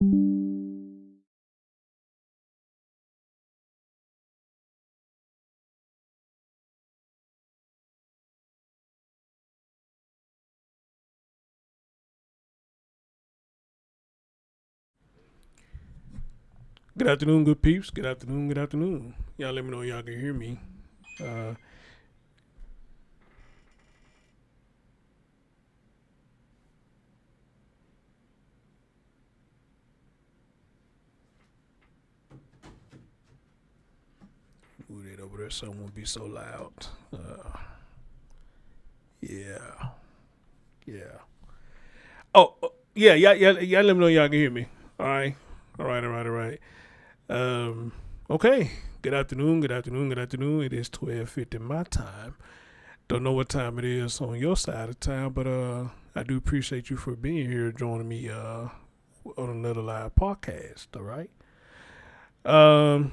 Good afternoon, good peeps. Good afternoon, good afternoon. Y'all let me know y'all can hear me. Uh, Move it over there so it won't be so loud. Yeah, yeah. Yeah. Let me know y'all can hear me. All right, all right. Um, okay. Good afternoon, good afternoon, good afternoon. It is 12:50 my time. Don't know what time it is on your side of town, but I do appreciate you for being here, joining me on another live podcast. All right. Um,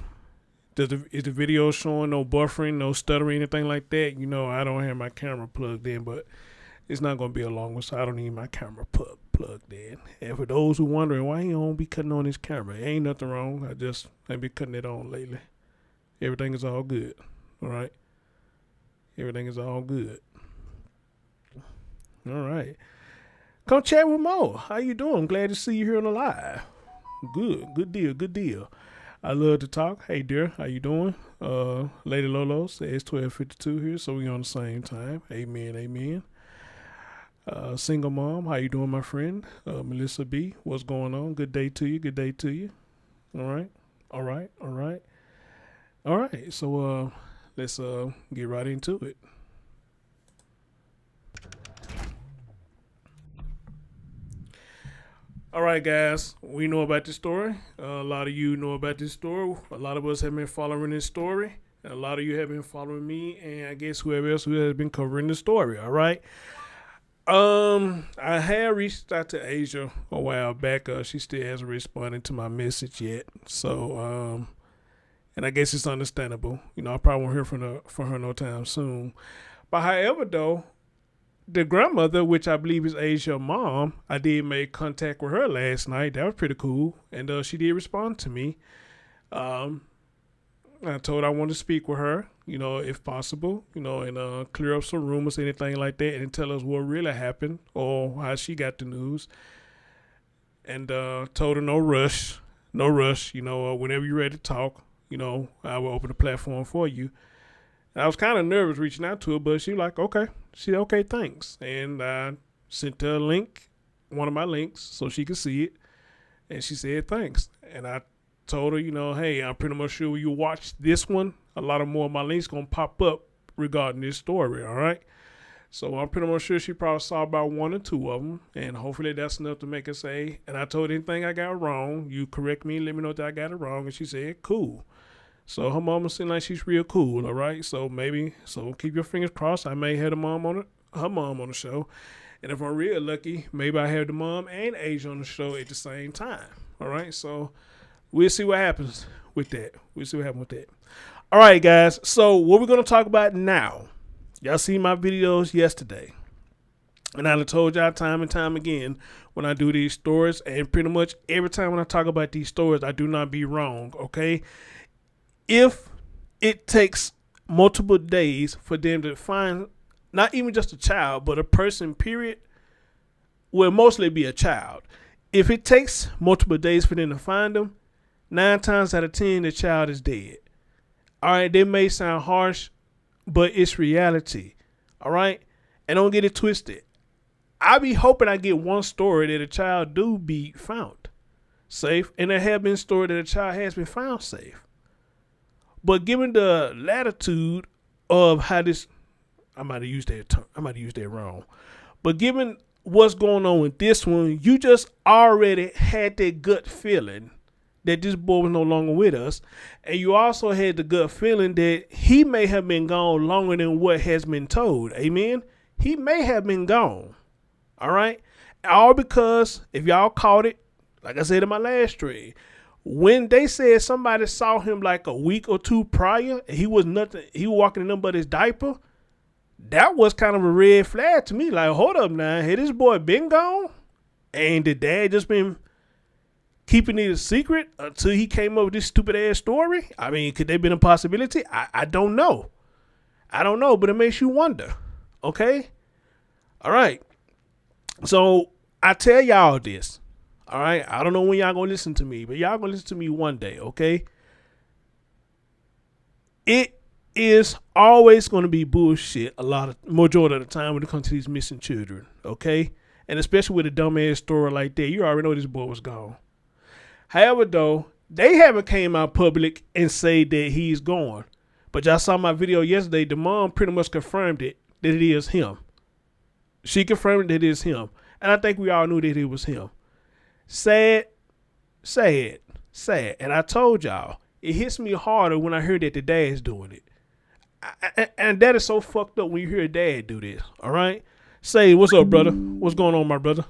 is the video showing no buffering, no stuttering, anything like that? You know, I don't have my camera plugged in, but it's not going to be a long one, so I don't need my camera plugged in. And for those who wondering why he don't be cutting on his camera, ain't nothing wrong. I've been cutting it on lately. Everything is all good. All right. Everything is all good. All right. Come chat with Mo. How you doing? Glad to see you here on the live. Good deal, good deal. I love to talk. Hey dear, how you doing? Lady Lolo says 12:52 here, so we on the same time. Amen, amen. Single mom, how you doing, my friend? Melissa B, what's going on? Good day to you. Good day to you. All right, all right, all right, all right. So let's get right into it. All right, guys, we know about this story. A lot of you know about this story. A lot of us have been following this story. And a lot of you have been following me, and I guess whoever else who has been covering the story. All right. I had reached out to Asia a while back. She still hasn't responded to my message yet. So, and I guess it's understandable. You know, I probably won't hear from her no time soon. But however, though, the grandmother, which I believe is Asia's mom, I did make contact with her last night. That was pretty cool, and she did respond to me. Um, I told her I wanted to speak with her, you know, if possible, you know, and clear up some rumors, anything like that, and tell us what really happened or how she got the news. And told her no rush, no rush. You know, whenever you're ready to talk, you know, I will open the platform for you. I was kind of nervous reaching out to her, but she was like, okay. She said, okay, thanks. And I sent her a link, one of my links, so she could see it. And she said, thanks. And I told her, you know, hey, I'm pretty much sure when you watch this one, a lot of more of my links going to pop up regarding this story, all right? So I'm pretty much sure she probably saw about one or two of them. And hopefully that's enough to make her say, and I told her anything I got wrong, you correct me and let me know that I got it wrong. And she said, cool. So her mama seems like she's real cool, all right? So keep your fingers crossed. I may have her mom on the show. And if I'm real lucky, maybe I have the mom and Asia on the show at the same time, all right? So we'll see what happens with that. All right, guys. So what we're going to talk about now, y'all seen my videos yesterday. And I told y'all time and time again when I do these stories, and pretty much every time when I talk about these stories, I do not be wrong, okay? If it takes multiple days for them to find not even just a child, but a person, period, will mostly be a child. If it takes multiple days for them to find them, 9 times out of 10, the child is dead. All right, that may sound harsh, but it's reality. All right? And don't get it twisted. I be hoping I get one story that a child do be found safe, and there have been stories that a child has been found safe. But given the latitude of how this, I might have used that wrong. But given what's going on with this one, you just already had that gut feeling that this boy was no longer with us. And you also had the gut feeling that he may have been gone longer than what has been told. Amen? He may have been gone. All right? All because, if y'all caught it, like I said in my last stream, when they said somebody saw him like a week or two prior, and he was walking in nothing but his diaper, that was kind of a red flag to me. Like, hold up now, had this boy been gone? And the dad just been keeping it a secret until he came up with this stupid ass story? I mean, could there been a possibility? I don't know. I don't know, but it makes you wonder. Okay? All right. So I tell y'all this. All right? I don't know when y'all gonna listen to me, but y'all gonna listen to me one day, okay? It is always gonna be bullshit majority of the time when it comes to these missing children, okay? And especially with a dumbass story like that, you already know this boy was gone. However, though, they haven't came out public and say that he's gone. But y'all saw my video yesterday. The mom pretty much confirmed it, that it is him. She confirmed that it is him. And I think we all knew that it was him. Sad. And I told y'all, it hits me harder when I hear that the dad's doing it. And that is so fucked up when you hear a dad do this, all right? Say, what's up, brother? What's going on, my brother?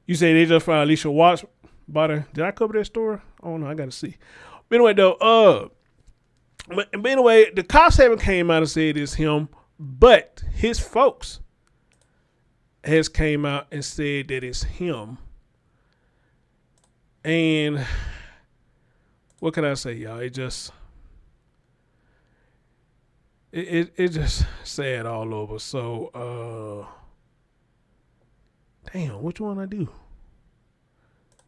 You say they just found Alicia Watts body. Did I cover that story? I don't know. I got to see. But anyway, though, but anyway, the cops haven't came out and said it's him, but his folks has came out and said that it's him. And what can I say, y'all? It just sad all over. So, damn, which one I do?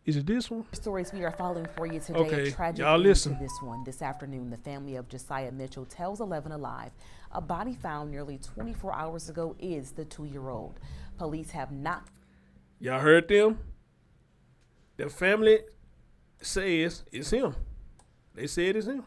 Is it this one? Stories we are following for you today. Okay, a tragic y'all listen. To this one. This afternoon, the family of Josiah Mitchell tells 11 Alive a body found nearly 24 hours ago is the 2-year-old. Police have not. Y'all heard them? The family says it's him. They said it's him.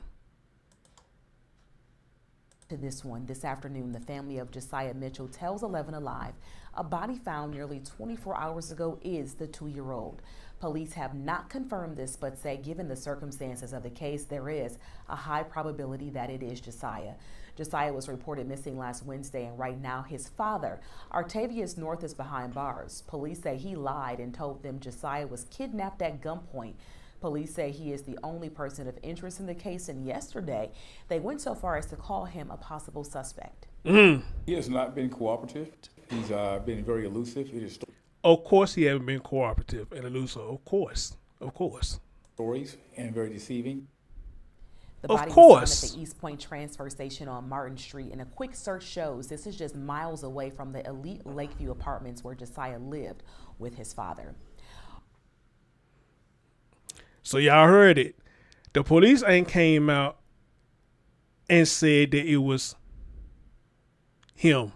To this one. This afternoon, the family of Josiah Mitchell tells 11 Alive a body found nearly 24 hours ago is the 2-year-old. Police have not confirmed this, but say given the circumstances of the case, there is a high probability that it is Josiah. Josiah was reported missing last Wednesday, and right now his father, Artavious North, is behind bars. Police say he lied and told them Josiah was kidnapped at gunpoint. Police say he is the only person of interest in the case, and yesterday they went so far as to call him a possible suspect. He has not been cooperative. He's been very elusive. It is Of course he hasn't been cooperative and elusive. Of course. stories and very deceiving. The body Of was course. found at the East Point transfer station on Martin Street, and a quick search shows this is just miles away from the elite Lakeview apartments where Josiah lived with his father. So y'all heard it. The police ain't came out and said that it was him.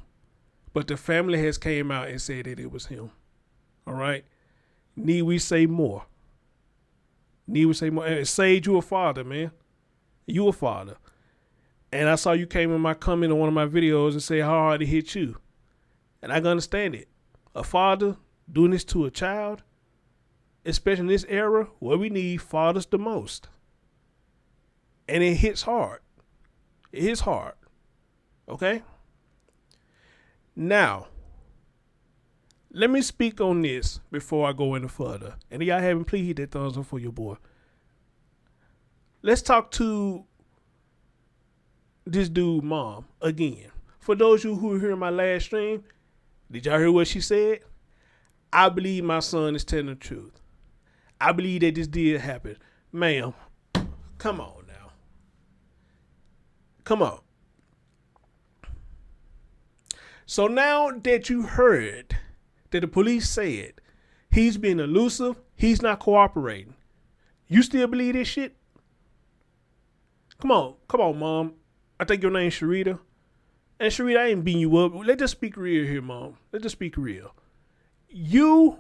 But the family has came out and said that it was him. All right? Need we say more? And Sage, you a father, man. You a father. And I saw you came in my comment on one of my videos and say how hard it hit you. And I can understand it. A father doing this to a child, especially in this era where we need fathers the most. And it hits hard. It hits hard. Okay? Now, let me speak on this before I go any further. And y'all haven't, please hit that thumbs up for your boy. Let's talk to this dude mom again. For those of you who were here in my last stream, did y'all hear what she said? I believe my son is telling the truth. I believe that this did happen. Ma'am, come on now. Come on. So now that you heard that the police said he's being elusive, he's not cooperating, you still believe this shit? Come on, Mom. I think your name's Sharita. And Sharita, I ain't beating you up. Let's just speak real here, Mom. Let's just speak real. You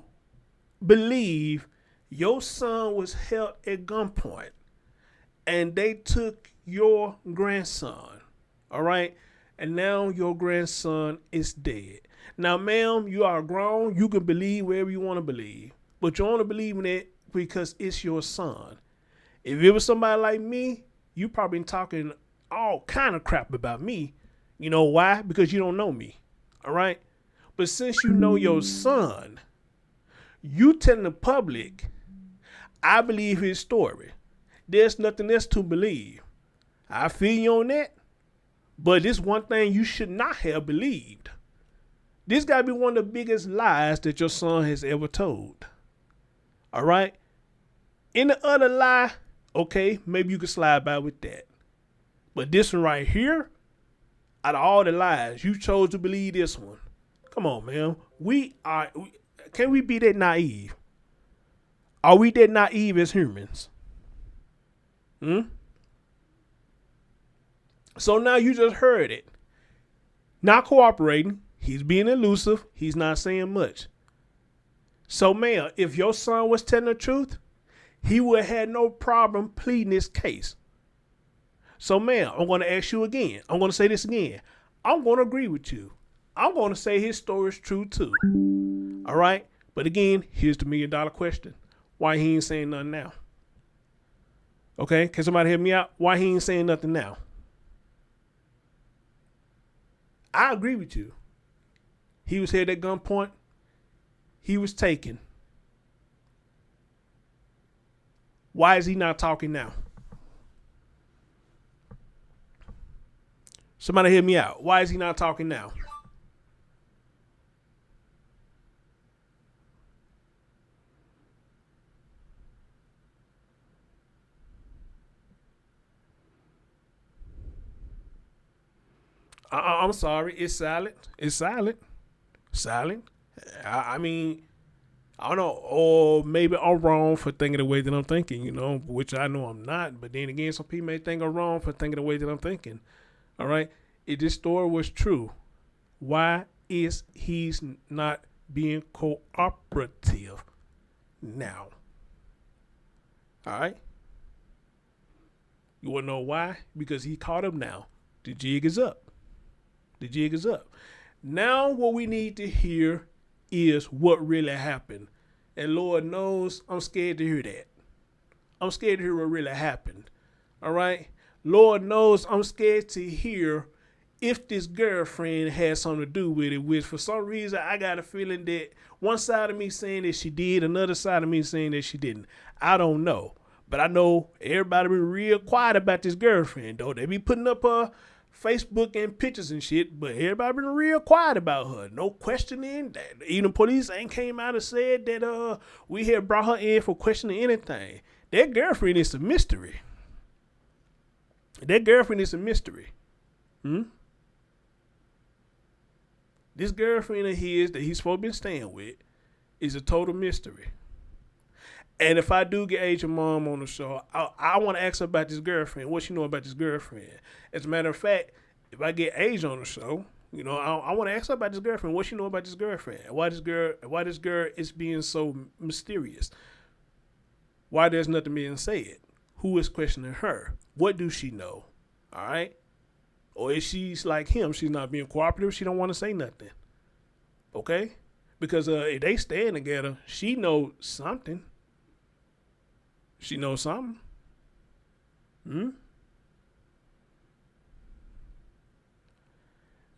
believe your son was held at gunpoint and they took your grandson, all right? And now your grandson is dead. Now, ma'am, you are grown. You can believe wherever you want to believe. But you only believe in it because it's your son. If it was somebody like me, you probably been talking all kind of crap about me. You know why? Because you don't know me, all right? But since you know your son, you telling the public, I believe his story. There's nothing else to believe. I feel you on that. But it's one thing you should not have believed. This got to be one of the biggest lies that your son has ever told. All right? In the other lie, okay, maybe you can slide by with that. But this one right here, out of all the lies, you chose to believe this one. Come on, man. Can we be that naive? Are we that naive as humans? So now you just heard it. Not cooperating. He's being elusive. He's not saying much. So, man, if your son was telling the truth, he would have had no problem pleading this case. So, man, I'm going to ask you again. I'm going to say this again. I'm going to agree with you. I'm going to say his story is true, too. All right? But again, here's the $1 million question. Why he ain't saying nothing now? Okay? Can somebody help me out? Why he ain't saying nothing now? I agree with you. He was held at gunpoint. He was taken. Why is he not talking now? Somebody hear me out. Why is he not talking now? I'm sorry. It's silent. It's silent. Silent. I mean, I don't know. Or maybe I'm wrong for thinking the way that I'm thinking, which I know I'm not. But then again, some people may think I'm wrong for thinking the way that I'm thinking. All right. If this story was true, why is he not being cooperative now? All right. You want to know why? Because he caught him now. The jig is up. The jig is up. Now what we need to hear is what really happened. And Lord knows I'm scared to hear that. I'm scared to hear what really happened. All right? Lord knows I'm scared to hear if this girlfriend had something to do with it, which for some reason I got a feeling that one side of me saying that she did, another side of me saying that she didn't. I don't know. But I know everybody been real quiet about this girlfriend, though. They be putting up Facebook and pictures and shit, but everybody been real quiet about her. No questioning. Even police ain't came out and said that we had brought her in for questioning anything. That girlfriend is a mystery. That girlfriend is a mystery. This girlfriend of his that he's supposed to be staying with is a total mystery. And if I do get Asia's mom on the show, I want to ask her about this girlfriend. What she know about this girlfriend? As a matter of fact, if I get Asiah on the show, I want to ask her about this girlfriend. What she know about this girlfriend? Why this girl is being so mysterious? Why there's nothing being said? Who is questioning her? What do she know? All right? Or is she like him? She's not being cooperative. She don't want to say nothing. Okay? Because if they stand together, she knows something. She knows something.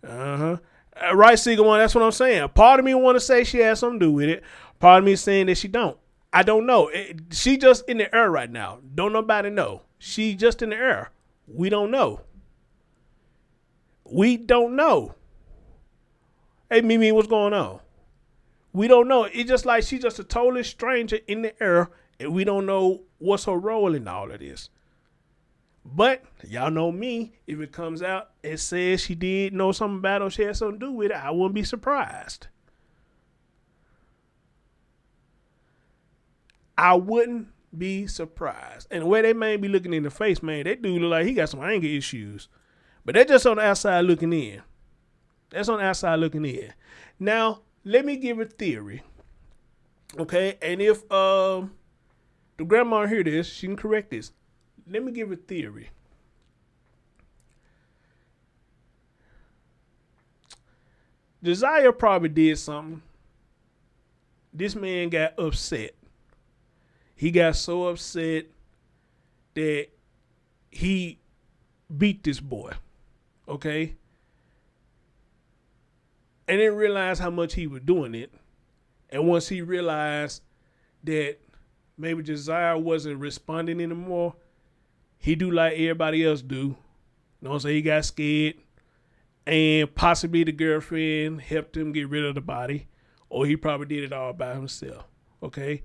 Right, Seagull One, that's what I'm saying. Part of me want to say she has something to do with it. Part of me saying that she don't. I don't know. She just in the air right now. Don't nobody know. She just in the air. We don't know. We don't know. Hey, Mimi, what's going on? We don't know. It's just like she's just a total stranger in the air, and we don't know what's her role in all of this. But y'all know me. If it comes out and says she did know something about it or she had something to do with it, I wouldn't be surprised. I wouldn't be surprised. And the way they may be looking in the face, man, that dude look like he got some anger issues. But that's just on the outside looking in. That's on the outside looking in. Now, let me give a theory. Okay? And if the grandma hear this, she can correct this. Let me give a theory. Desire probably did something. This man got upset. He got so upset that he beat this boy. Okay? And didn't realize how much he was doing it. And once he realized that maybe Desire wasn't responding anymore, he do like everybody else do. You know what I'm saying? He got scared and possibly the girlfriend helped him get rid of the body, or he probably did it all by himself. Okay.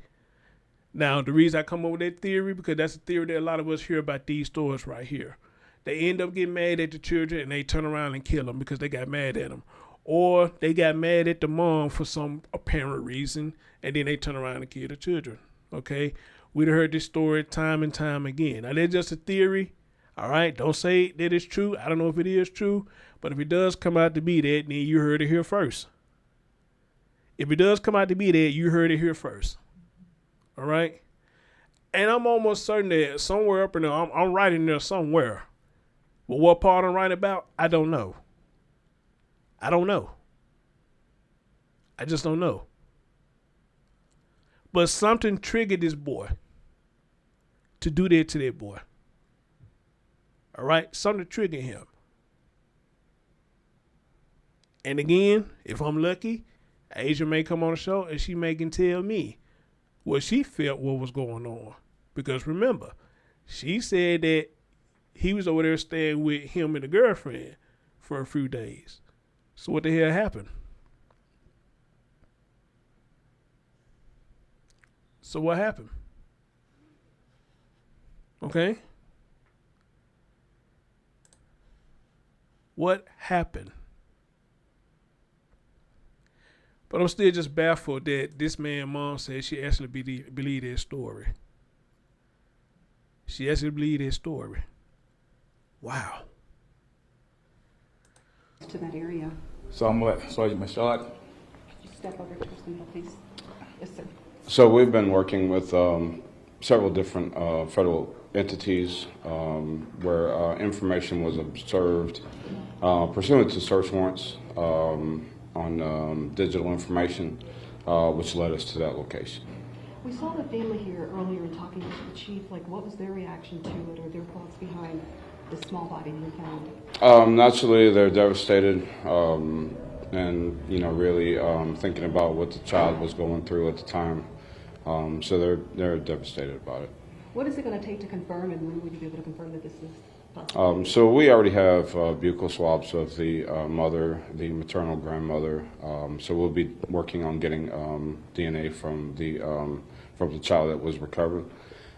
Now, the reason I come up with that theory, because that's a theory that a lot of us hear about these stories right here. They end up getting mad at the children and they turn around and kill them because they got mad at them. Or they got mad at the mom for some apparent reason and then they turn around and kill the children. Okay? We've heard this story time and time again. Now, that's just a theory. All right? Don't say that it's true. I don't know if it is true. But if it does come out to be that, then you heard it here first. If it does come out to be that, you heard it here first. All right? And I'm almost certain that somewhere up in there, I'm writing there somewhere. But what part I'm writing about, I don't know. I don't know. I just don't know. But something triggered this boy to do that to that boy. All right? Something triggered him. And again, if I'm lucky, Asia may come on the show and she may can tell me what she felt what was going on. Because remember, she said that he was over there staying with him and the girlfriend for a few days. So what the hell happened? So what happened? Okay? What happened? But I'm still just baffled that this man's mom said she actually believed his story. She actually believed his story. Wow. To that area. So I'm what, Sergeant Mashad? Could you step over to us, please? Yes, sir. So we've been working with several different federal entities where information was observed pursuant to search warrants on digital information, which led us to that location. We saw the family here earlier talking to the chief. Like, what was their reaction to it, or their thoughts behind the small body you found? Naturally, they're devastated, and really thinking about what the child was going through at the time. So they're devastated about it. What is it going to take to confirm, and when would you be able to confirm that this is possible? So we already have buccal swabs of the mother, the maternal grandmother. So we'll be working on getting DNA from the child that was recovered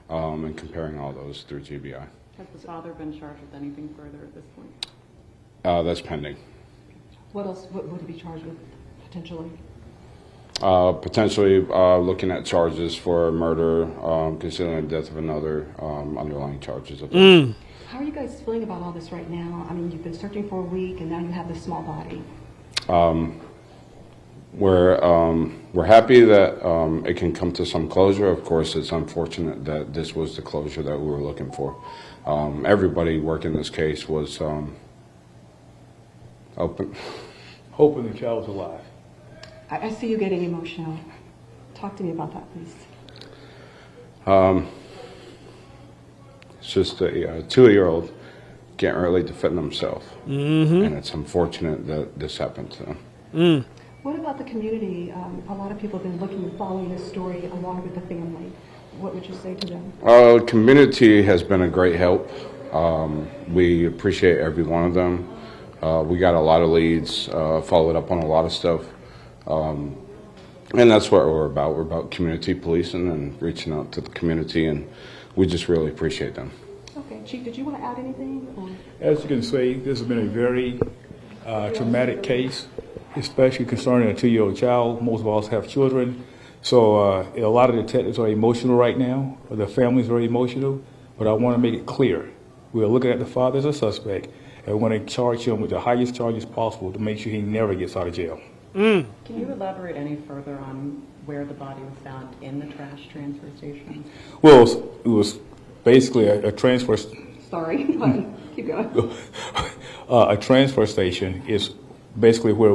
and comparing all those through GBI. Has the father been charged with anything further at this point? That's pending. What else would he be charged with, potentially? Potentially looking at charges for murder, concealing the death of another, underlying charges of those. How are you guys feeling about all this right now? I mean, you've been searching for a week, and now you have this small body. We're happy that it can come to some closure. Of course, it's unfortunate that this was the closure that we were looking for. Everybody working this case was open. Hoping the child was alive. I see you getting emotional. Talk to me about that, please. It's just a 2-year-old can't really defend himself. Mm-hmm. And it's unfortunate that this happened to him. What about the community? A lot of people have been looking and following this story along with the family. What would you say to them? Community has been a great help. We appreciate every one of them. We got a lot of leads, followed up on a lot of stuff. And that's what we're about. We're about community policing and reaching out to the community, and we just really appreciate them. Okay, Chief, did you want to add anything? Or? As you can see, this has been a very traumatic case, especially concerning a 2-year-old child. Most of us have children. So a lot of detectives are emotional right now. The family's very emotional. But I want to make it clear. We're looking at the father as a suspect, and we're going to charge him with the highest charges possible to make sure he never gets out of jail. Can you elaborate any further on where the body was found in the trash transfer station? Well, it was basically a transfer. Sorry, but keep going. A transfer station is basically where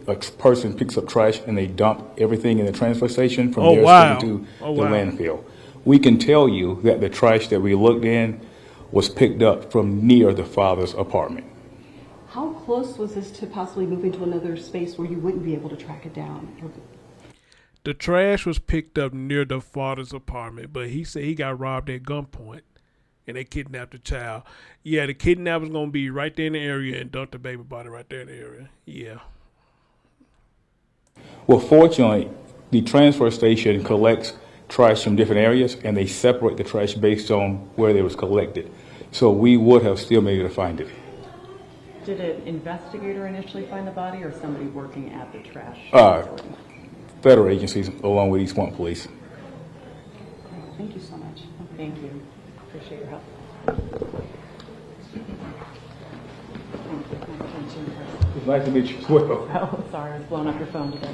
a person picks up trash and they dump everything in the transfer station from there straight to the landfill. We can tell you that the trash that we looked in was picked up from near the father's apartment. How close was this to possibly moving to another space where you wouldn't be able to track it down? The trash was picked up near the father's apartment, but he said he got robbed at gunpoint and they kidnapped the child. Yeah, the kidnapper's gonna be right there in the area and dump the baby body right there in the area. Yeah. Well, fortunately, the transfer station collects trash from different areas, and they separate the trash based on where it was collected. So we would have still been able to find it. Did an investigator initially find the body or somebody working at the trash? Federal agencies, along with East Point Police. Thank you so much. Thank you. Appreciate your help. It's nice to meet you as well. Oh, sorry, I was blowing up your phone today.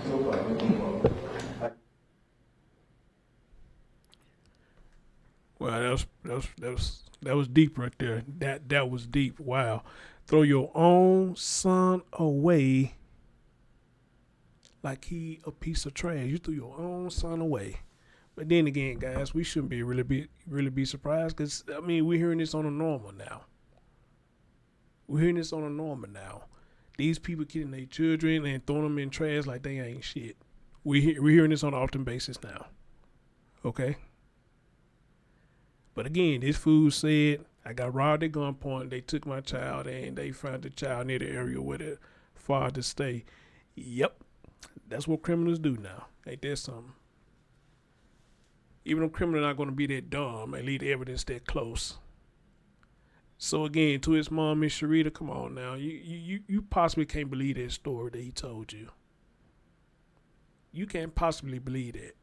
Well, that was deep right there. That was deep. Wow. Throw your own son away like he a piece of trash. You threw your own son away. But then again, guys, we shouldn't be really be surprised, because I mean, we're hearing this on a normal now. These people killing their children and throwing them in trash like they ain't shit. We're hearing this on an often basis now. Okay? But again, this fool said, I got robbed at gunpoint. They took my child and they found the child near the area where the father stay. Yep. That's what criminals do now. Ain't that something? Even though criminals not going to be that dumb and leave the evidence that close. So again, to his mom, Miss Sharita, come on now. You possibly can't believe that story that he told you. You can't possibly believe that.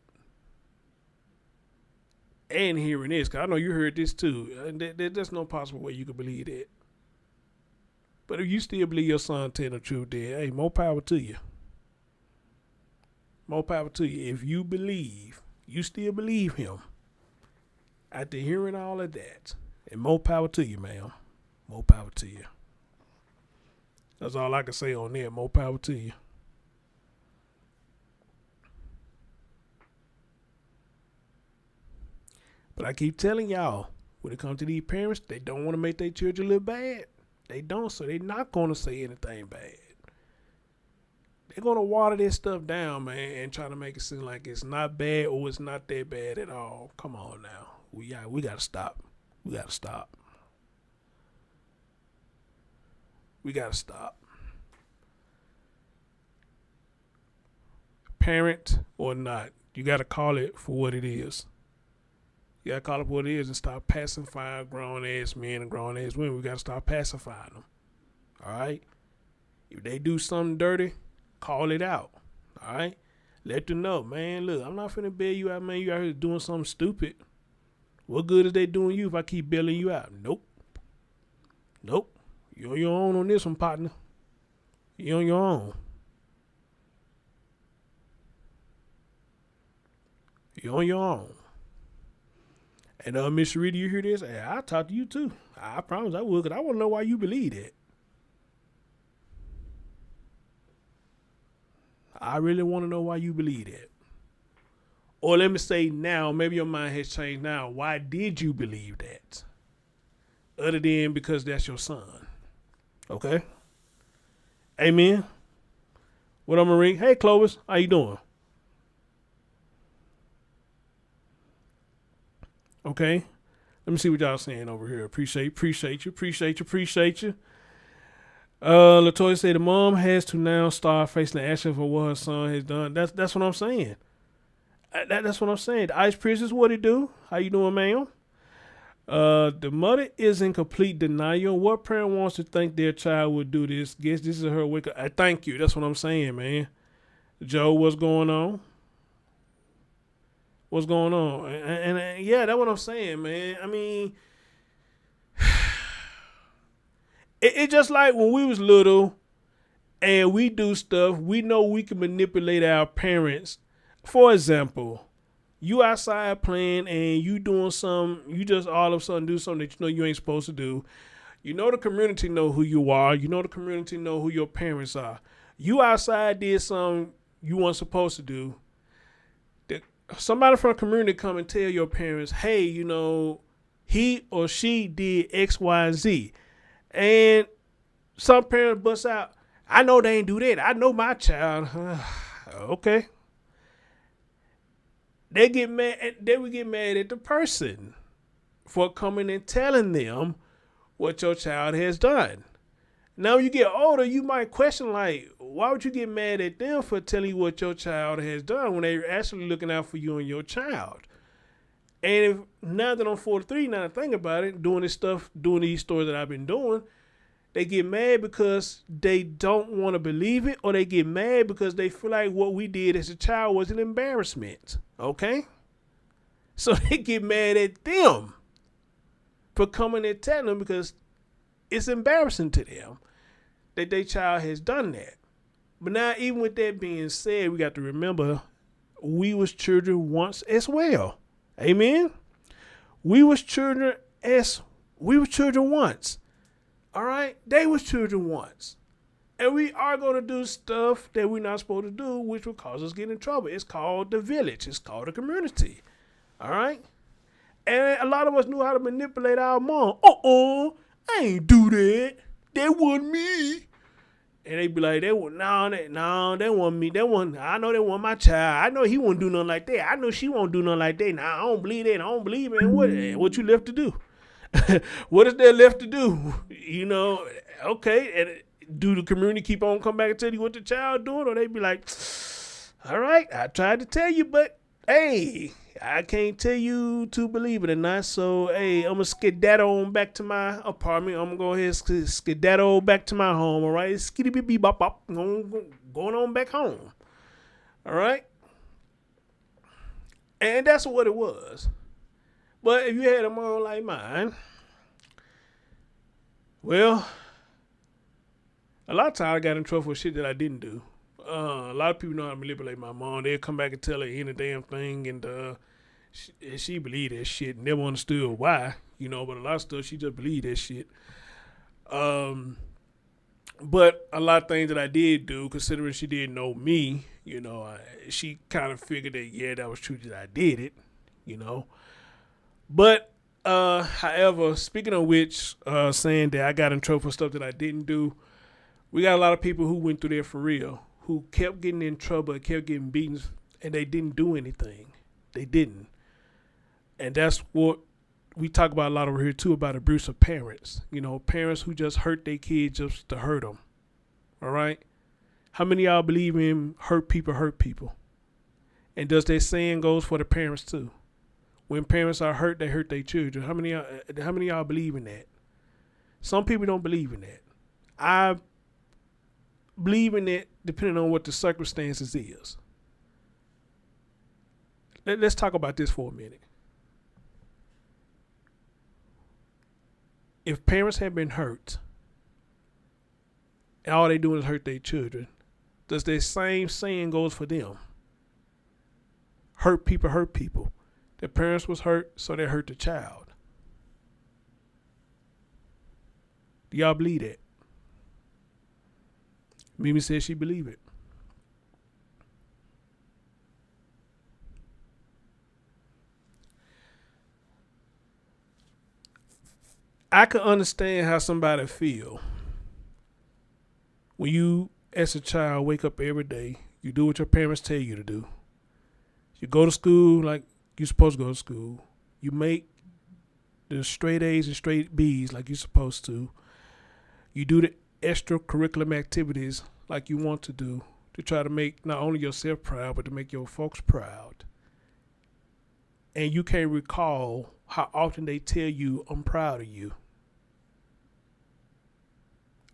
And hearing this, because I know you heard this too. And there's no possible way you could believe that. But if you still believe your son telling the truth, then hey, more power to you. More power to you. If you believe, you still believe him. After hearing all of that, and more power to you, ma'am. More power to you. That's all I can say on there. More power to you. But I keep telling y'all, when it comes to these parents, they don't want to make their children look bad. They don't, so they're not going to say anything bad. They're going to water this stuff down, man, and try to make it seem like it's not bad or it's not that bad at all. Come on now. We got to stop. We got to stop. We got to stop. Parent or not, you got to call it for what it is. You got to call it what it is and stop pacifying grown-ass men and grown-ass women. We got to stop pacifying them. All right? If they do something dirty, call it out. All right? Let them know, man, look, I'm not finna bail you out, man. You out here doing something stupid. What good is they doing you if I keep bailing you out? Nope. You're on your own on this one, partner. You're on your own. You're on your own. And Miss Sharita, you hear this? Hey, I'll talk to you too. I promise I will, because I want to know why you believe that. I really want to know why you believe that. Or let me say now, maybe your mind has changed now. Why did you believe that? Other than because that's your son. Okay? Amen. What up, Marie? Hey, Clovis. How you doing? Okay. Let me see what y'all saying over here. Appreciate you. Latoya said the mom has to now start facing the action for what her son has done. That's what I'm saying. That's what I'm saying. The ice priest is what it do. How you doing, ma'am? The mother is in complete denial. What parent wants to think their child would do this? Guess this is her wake up. Thank you. That's what I'm saying, man. Joe, what's going on? What's going on? And yeah, that's what I'm saying, man. I mean, it just like when we was little and we do stuff, we know we can manipulate our parents. For example, you outside playing and you doing something, you just all of a sudden do something that you know you ain't supposed to do. You know the community know who you are. You know the community know who your parents are. You outside did something you weren't supposed to do. Somebody from the community come and tell your parents, hey, you know, he or she did X, Y, and Z. And some parents bust out, I know they ain't do that. I know my child. Okay. They would get mad at the person. for coming and telling them what your child has done. Now, when you get older, you might question, like, why would you get mad at them for telling you what your child has done when they're actually looking out for you and your child? And if, now that I'm 43, now I think about it, doing this stuff, doing these stories that I've been doing, they get mad because they don't want to believe it, or they get mad because they feel like what we did as a child was an embarrassment. Okay? So they get mad at them for coming and telling them because it's embarrassing to them that their child has done that. But now, even with that being said, we got to remember we was children once as well. Amen? We was children once. All right? They was children once. And we are going to do stuff that we're not supposed to do, which will cause us get in trouble. It's called the village. It's called the community. All right? And a lot of us knew how to manipulate our mom. I ain't do that. That wasn't me. And they be like, they want me. I know they want my child. I know he won't do nothing like that. I know she won't do nothing like that. Now, I don't believe that. I don't believe it. And what you left to do? What is there left to do? You know, okay. And do the community keep on come back and tell you what the child doing? Or they be like, all right, I tried to tell you, but hey, I can't tell you to believe it or not. So, hey, I'm going to skedaddle on back to my apartment. I'm going to go ahead and skedaddle back to my home, all right? Skitty-bee-bop-bop. Going on back home, all right? And that's what it was. But if you had a mom like mine, well, a lot of times I got in trouble for shit that I didn't do. A lot of people know how to manipulate my mom. They'll come back and tell her any damn thing, and she believed that shit. Never understood why, you know. But a lot of stuff she just believed that shit. But a lot of things that I did do, considering she didn't know me, you know, she kind of figured that that was true that I did it, you know. But however, speaking of which, saying that I got in trouble for stuff that I didn't do, we got a lot of people who went through there for real, who kept getting in trouble and kept getting beaten, and they didn't do anything. They didn't. And that's what we talk about a lot over here, too, about abusive parents. You know, parents who just hurt their kids just to hurt them. All right? How many of y'all believe in hurt people? And does that saying goes for the parents, too? When parents are hurt, they hurt their children. How many of y'all believe in that? Some people don't believe in that. I believe in it depending on what the circumstances is. Let's talk about this for a minute. If parents have been hurt and all they do is hurt their children, does that same saying goes for them? Hurt people. The parents was hurt, so they hurt the child. Do y'all believe that? Mimi said she believe it. I can understand how somebody feel when you, as a child, wake up every day. You do what your parents tell you to do. You go to school like you're supposed to go to school. You make the straight A's and straight B's like you're supposed to. You do the extracurricular activities like you want to do to try to make not only yourself proud, but to make your folks proud. And you can't recall how often they tell you, I'm proud of you.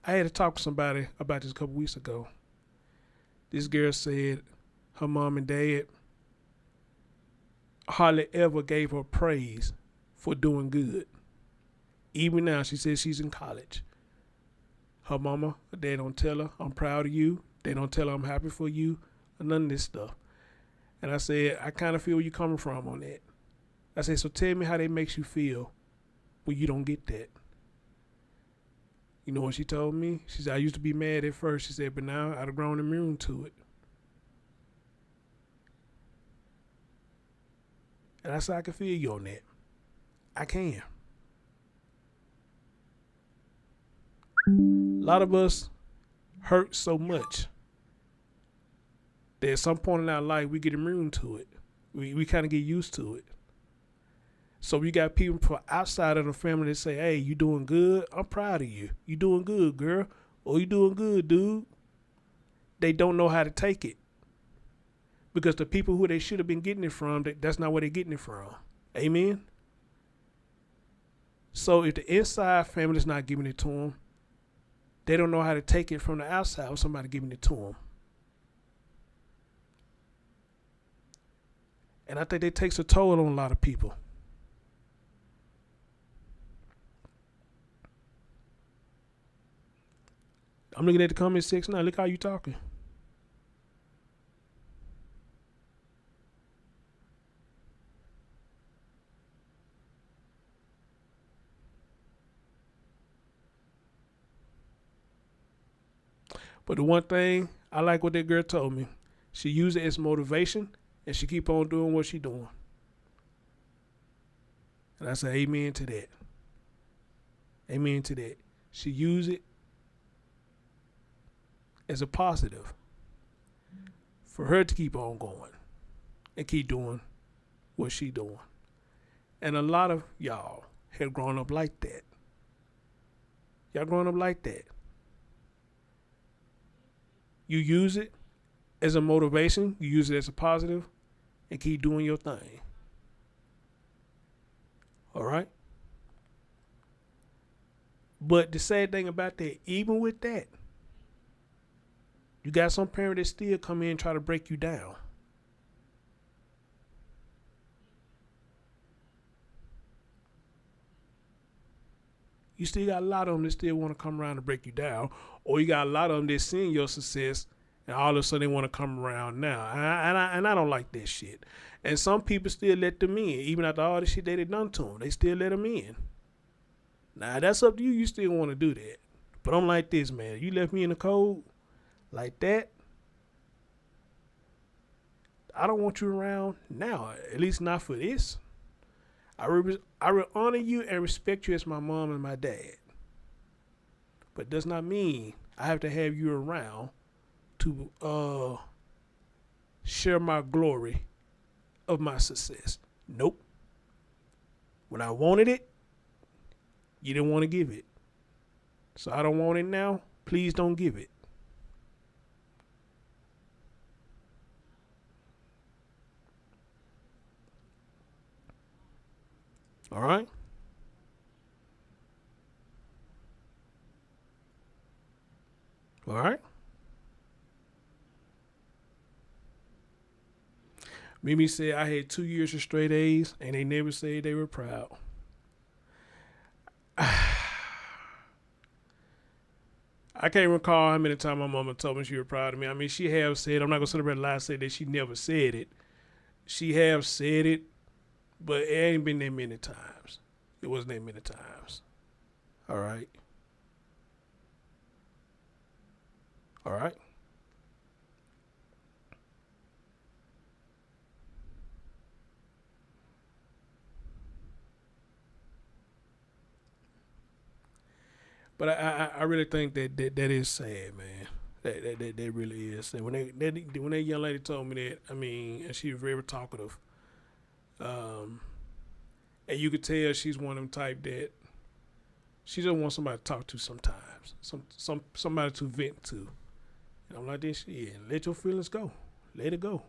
I had to talk to somebody about this a couple weeks ago. This girl said her mom and dad hardly ever gave her praise for doing good. Even now, she says she's in college. Her mama, her dad don't tell her, I'm proud of you. They don't tell her I'm happy for you, or none of this stuff. And I said, I kind of feel where you're coming from on that. I said, so tell me how that makes you feel when you don't get that. You know what she told me? She said, I used to be mad at first. She said, but now I've grown immune to it. And I said, I can feel you on that. I can. A lot of us hurt so much that at some point in our life we get immune to it. We kind of get used to it. So we got people from outside of the family that say, hey, you doing good? I'm proud of you. You doing good, girl. Or you doing good, dude. They don't know how to take it. Because the people who they should have been getting it from, that's not where they're getting it from. Amen? So if the inside family is not giving it to them, they don't know how to take it from the outside with somebody giving it to them. And I think that takes a toll on a lot of people. I'm looking at the comment section now. Look how you talking. But the one thing, I like what that girl told me. She used it as motivation, and she keep on doing what she doing. And I say amen to that. Amen to that. She used it as a positive for her to keep on going and keep doing what she doing. And a lot of y'all have grown up like that. Y'all grown up like that. You use it as a motivation, you use it as a positive, and keep doing your thing. All right? But the sad thing about that, even with that, you got some parents that still come in and try to break you down. You still got a lot of them that still want to come around and break you down. Or you got a lot of them that seeing your success and all of a sudden they want to come around now. And I don't like that shit. And some people still let them in. Even after all the shit they done to them, they still let them in. Now, that's up to you. You still want to do that. But I'm like this, man. You left me in the cold like that, I don't want you around now. At least not for this. I will honor you and respect you as my mom and my dad. But does not mean I have to have you around to share my glory of my success. Nope. When I wanted it, you didn't want to give it. So I don't want it now. Please don't give it. All right? All right? Mimi said I had 2 years of straight A's and they never said they were proud. I can't recall how many times my mama told me she was proud of me. I mean, she have said, I'm not going to celebrate a lie, say that she never said it. She have said it, but it ain't been that many times. It wasn't that many times. All right? All right? But I really think that is sad, man. That really is. And when that young lady told me that, I mean, and she was very talkative. And you could tell she's one of them type that she just wants somebody to talk to sometimes. Somebody to vent to. And I'm like this, yeah, let your feelings go. Let it go.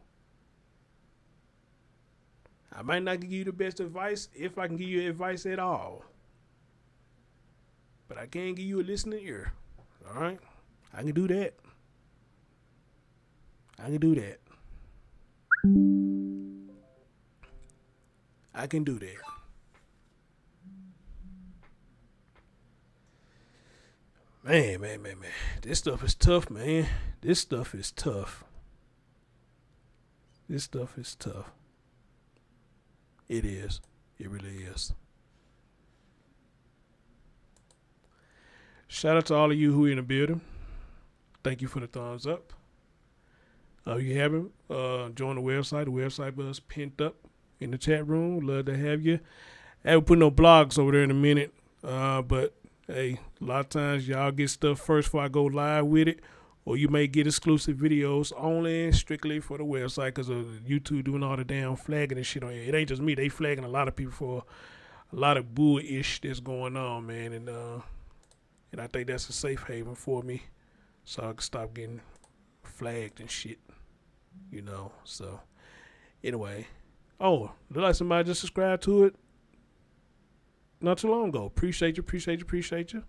I might not give you the best advice if I can give you advice at all. But I can give you a listening ear. All right? I can do that. I can do that. I can do that. Man. This stuff is tough, man. This stuff is tough. This stuff is tough. It is. It really is. Shout out to all of you who are in the building. Thank you for the thumbs up. You haven't, join the website. The website was pinned up in the chat room. Love to have you. I haven't put no blogs over there in a minute. But hey, a lot of times y'all get stuff first before I go live with it, or you may get exclusive videos only strictly for the website because of YouTube doing all the damn flagging and shit on it. It ain't just me; they flagging a lot of people for a lot of bull-ish that's going on, man. And I think that's a safe haven for me, so I can stop getting flagged and shit. So anyway, look like somebody just subscribed to it not too long ago. Appreciate you.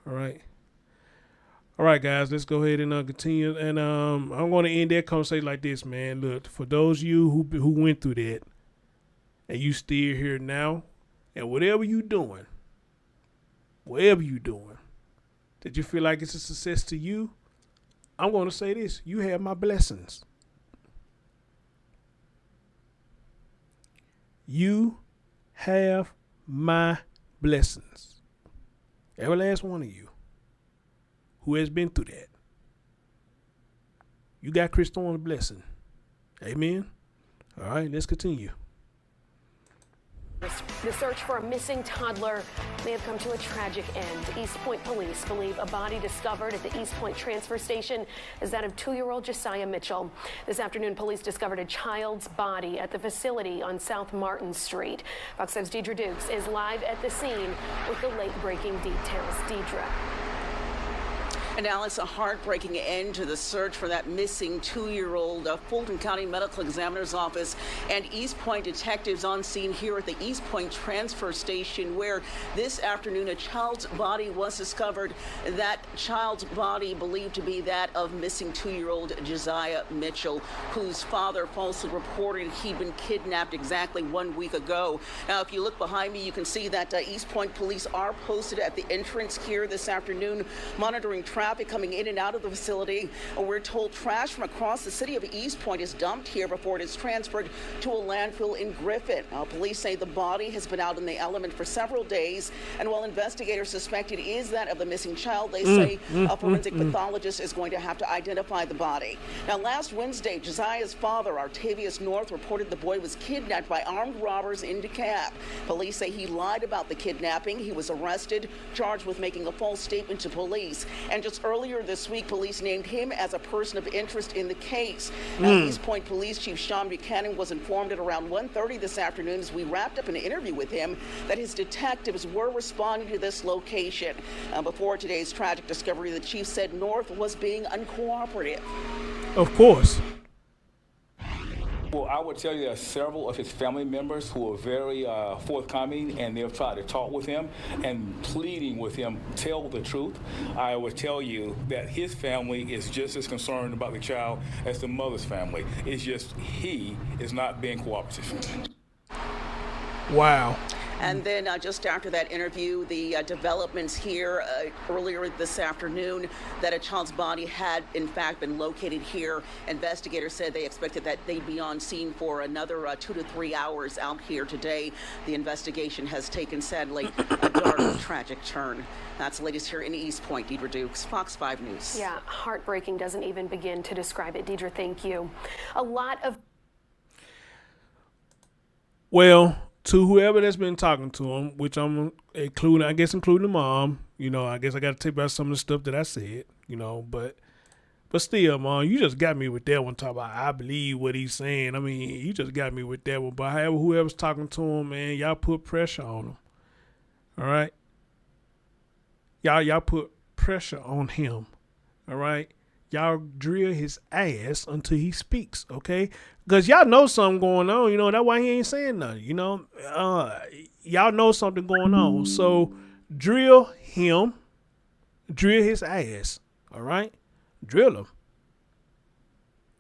All right, guys, let's go ahead and continue. And I'm going to end that conversation like this, man. Look, for those of you who went through that and you still here now, and whatever you doing, that you feel like it's a success to you, I'm going to say this. You have my blessings. You have my blessings. Every last one of you who has been through that. You got Chris Thorne's blessing. Amen. All right, let's continue. The search for a missing toddler may have come to a tragic end. East Point police believe a body discovered at the East Point transfer station is that of 2-year-old Asiah Mitchell. This afternoon, police discovered a child's body at the facility on South Martin Street. Fox 5's Deidre Dukes is live at the scene with the late-breaking details. Deidre. And Alice, a heartbreaking end to the search for that missing 2-year-old. Fulton County Medical Examiner's Office and East Point detectives on scene here at the East Point transfer station, where this afternoon a child's body was discovered. That child's body believed to be that of missing 2-year-old Asiah Mitchell, whose father falsely reported he'd been kidnapped exactly 1 week ago. Now, if you look behind me, you can see that East Point police are posted at the entrance here this afternoon, monitoring traffic coming in and out of the facility. We're told trash from across the city of East Point is dumped here before it is transferred to a landfill in Griffin. Police say the body has been out in the element for several days, and while investigators suspect it is that of the missing child, they say a forensic pathologist is going to have to identify the body. Now, last Wednesday, Josiah's father, Artavious North, reported the boy was kidnapped by armed robbers in DeKalb. Police say he lied about the kidnapping. He was arrested, charged with making a false statement to police, and just earlier this week, police named him as a person of interest in the case. Now, East Point Police Chief Shawn Buchanan was informed at around 1:30 this afternoon, as we wrapped up an interview with him, that his detectives were responding to this location. Before today's tragic discovery, the chief said North was being uncooperative. Of course. Well, I would tell you there are several of his family members who are very forthcoming, and they've tried to talk with him and pleading with him, tell the truth. I would tell you that his family is just as concerned about the child as the mother's family. It's just he is not being cooperative. Wow. And then just after that interview, the developments here earlier this afternoon, that a child's body had in fact been located here. Investigators said they expected that they'd be on scene for another 2 to 3 hours out here today. The investigation has taken, sadly, a dark, tragic turn. That's the latest here in East Point. Deidre Dukes, Fox 5 News. Yeah, heartbreaking doesn't even begin to describe it. Deidre, thank you. A lot of... Well, to whoever that's been talking to him, which I'm including, I guess including the mom, I guess I got to take back some of the stuff that I said, but still, mom, you just got me with that one. Talk about, I believe what he's saying. I mean, you just got me with that one. But however, whoever's talking to him, man, y'all put pressure on him. All right? Y'all put pressure on him. All right? Y'all drill his ass until he speaks, okay? Because y'all know something going on, that's why he ain't saying nothing, y'all know something going on. So drill him, drill his ass, all right? Drill him,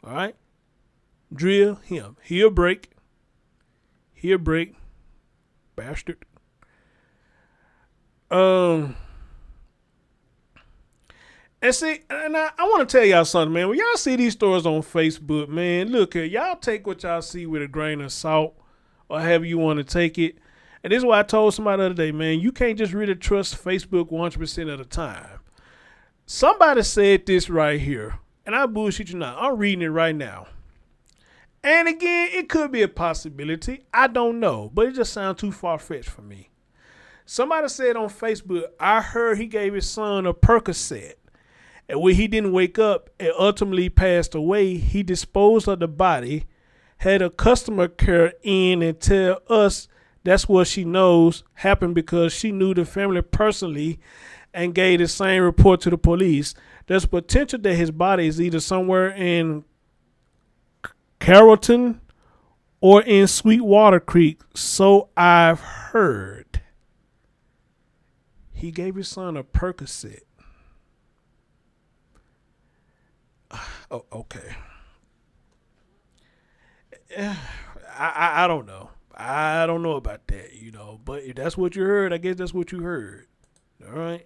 all right? Drill him. He'll break, bastard. And see, and I want to tell y'all something, man. When y'all see these stories on Facebook, man, look here. Y'all take what y'all see with a grain of salt or however you want to take it. And this is why I told somebody the other day, man, you can't just really trust Facebook 100% of the time. Somebody said this right here, and I bullshit you not. I'm reading it right now. And again, it could be a possibility. I don't know, but it just sounds too far-fetched for me. Somebody said on Facebook, I heard he gave his son a Percocet. And when he didn't wake up and ultimately passed away, he disposed of the body, had a customer care in and tell us that's what she knows happened because she knew the family personally and gave the same report to the police. There's potential that his body is either somewhere in Carrollton or in Sweetwater Creek, so I've heard. He gave his son a Percocet. Oh, okay. I don't know. I don't know about that, But if that's what you heard, I guess that's what you heard. All right.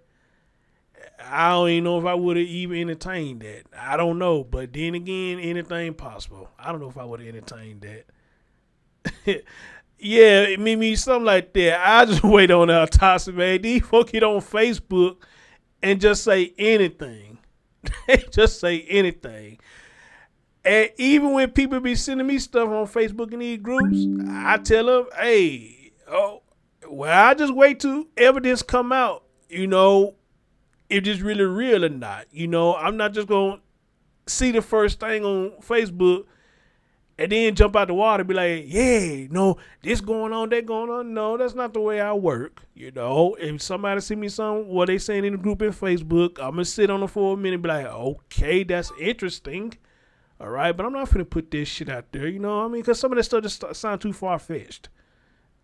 I don't even know if I would have even entertained that. I don't know. But then again, anything possible. I don't know if I would have entertained that. Yeah, me something like that. I just wait on autopsy, man. These folk get on Facebook and just say anything. They just say anything. And even when people be sending me stuff on Facebook in these groups, I tell them, hey, I just wait till evidence come out, if it's really real or not. I'm not just going to see the first thing on Facebook and then jump out the water and be like, yeah, no, this going on, that going on. No, that's not the way I work. If somebody see me what they saying in the group in Facebook, I'm going to sit on it for a minute and be like, okay, that's interesting. All right, but I'm not finna put this shit out there, because some of that stuff just sound too far-fetched.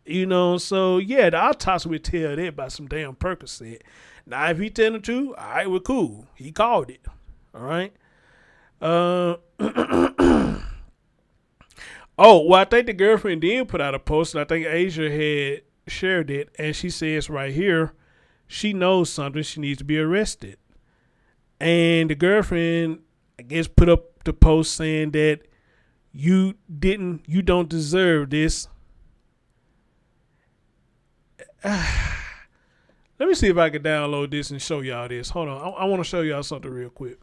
So, yeah, the autopsy would tell that about some damn Percocet. Now, if he tell the truth, all right, we're cool. He called it. All right? I think the girlfriend did put out a post, and I think Asiah had shared it, and she says right here, she knows something, she needs to be arrested. And the girlfriend, I guess, put up the post saying that you don't deserve this. Let me see if I can download this and show y'all this. Hold on. I want to show y'all something real quick.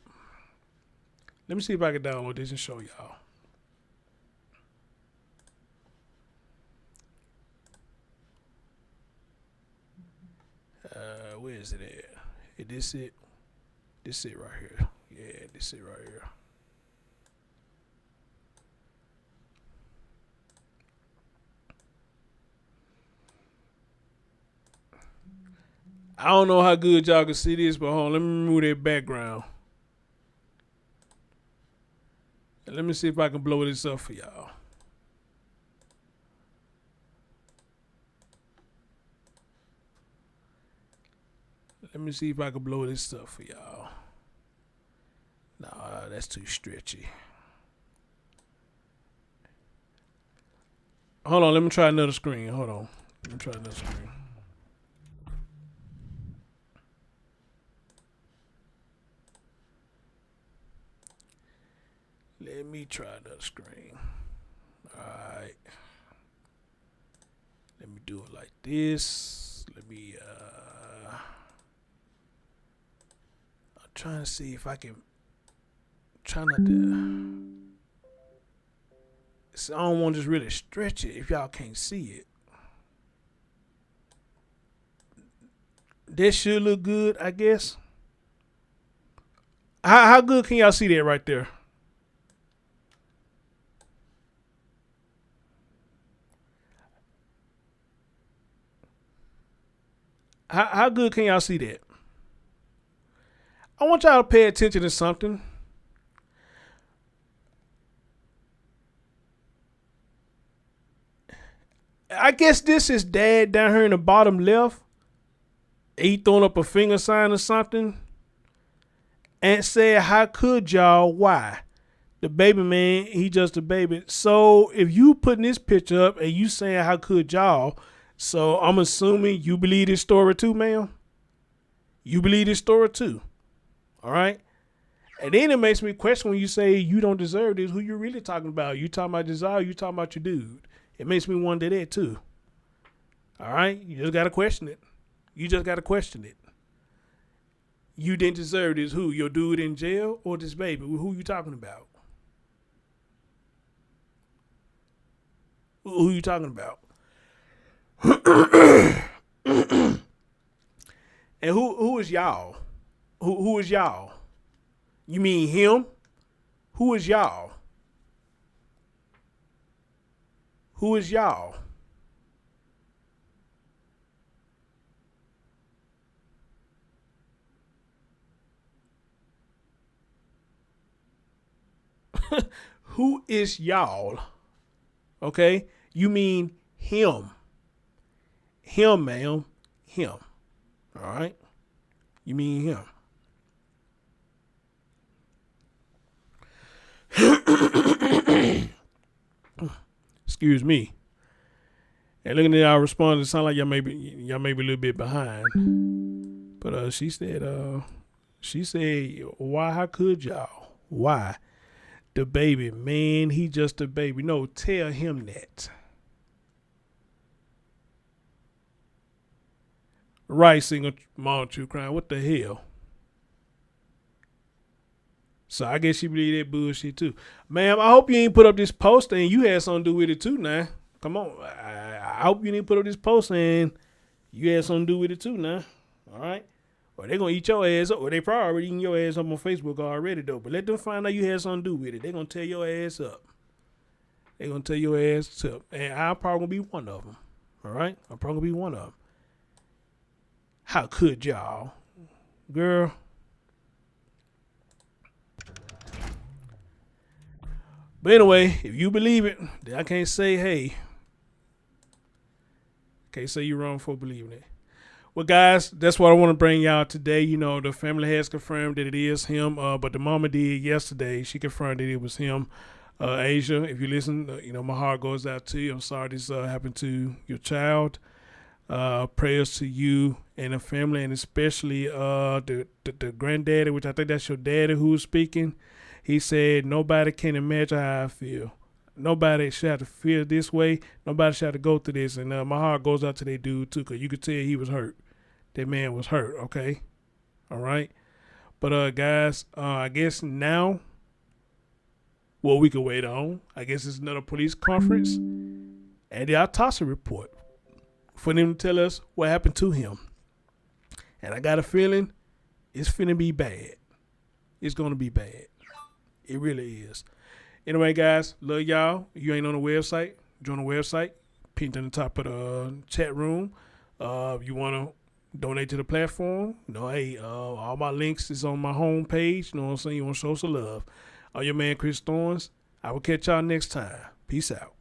Let me see if I can download this and show y'all. Where is it at? This it? This it right here. Yeah, this it right here. I don't know how good y'all can see this, but hold on, let me remove that background. And let me see if I can blow this up for y'all. Let me see if I can blow this up for y'all. Nah, that's too stretchy. Hold on, let me try another screen. Hold on. Let me try another screen. Let me try another screen. Alright. Let me do it like this. Let me I'm trying to see if I can try not to. So I don't want to just really stretch it if y'all can't see it. That should look good, I guess. How good can y'all see that right there? How good can y'all see that? I want y'all to pay attention to something. I guess this is dad down here in the bottom left. He throwing up a finger sign or something. And said, how could y'all? Why? The baby man, he just a baby. So if you putting this picture up and you saying, how could y'all? So I'm assuming you believe this story too, ma'am. You believe this story too. All right. And then it makes me question when you say you don't deserve this, who you really talking about? You talking about Desire, you talking about your dude. It makes me wonder that too. All right. You just got to question it. You just got to question it. You didn't deserve this. Who? Your dude in jail or this baby? Who you talking about? Who you talking about? And who is y'all? Who is y'all? You mean him? Who is y'all? Who is y'all? Who is y'all? Okay? You mean him. Him, ma'am. Him. All right? You mean him. Excuse me. And looking at our response, it sounds like y'all may be a little bit behind. But she said, why? How could y'all? Why? The baby, man, he just a baby. No, tell him that. Right, single mom, true crime. What the hell? So I guess she believe that bullshit too. Ma'am, I hope you ain't put up this post and you had something to do with it too now. Come on. I hope you didn't put up this post and you had something to do with it too now. All right? Or they're going to eat your ass up. Or they probably already eating your ass up on Facebook already though. But let them find out you had something to do with it. They're going to tear your ass up. They're going to tear your ass up. And I'm probably going to be one of them. All right? I'm probably going to be one of them. How could y'all? Girl. But anyway, if you believe it, then I can't say, hey. Can't say you're wrong for believing it. Well, guys, that's what I want to bring y'all today. You know, the family has confirmed that it is him, but the mama did yesterday. She confirmed that it was him. Asiah, if you listen, you know, my heart goes out to you. I'm sorry this happened to your child. Prayers to you and the family, and especially the granddaddy, which I think that's your daddy who's speaking. He said, nobody can imagine how I feel. Nobody should have to feel this way. Nobody should have to go through this. And my heart goes out to that dude, too, because you could tell he was hurt. That man was hurt, okay? All right? But, guys, I guess now, what we could wait on, I guess it's another police conference and the autopsy report for them to tell us what happened to him. And I got a feeling it's finna be bad. It's going to be bad. It really is. Anyway, guys, love y'all. If you ain't on the website, join the website. Pinned in the top of the chat room. If you want to donate to the platform, you know, hey, all my links is on my homepage. You know what I'm saying? You want to show some love. I'm your man, Chris Thorns. I will catch y'all next time. Peace out.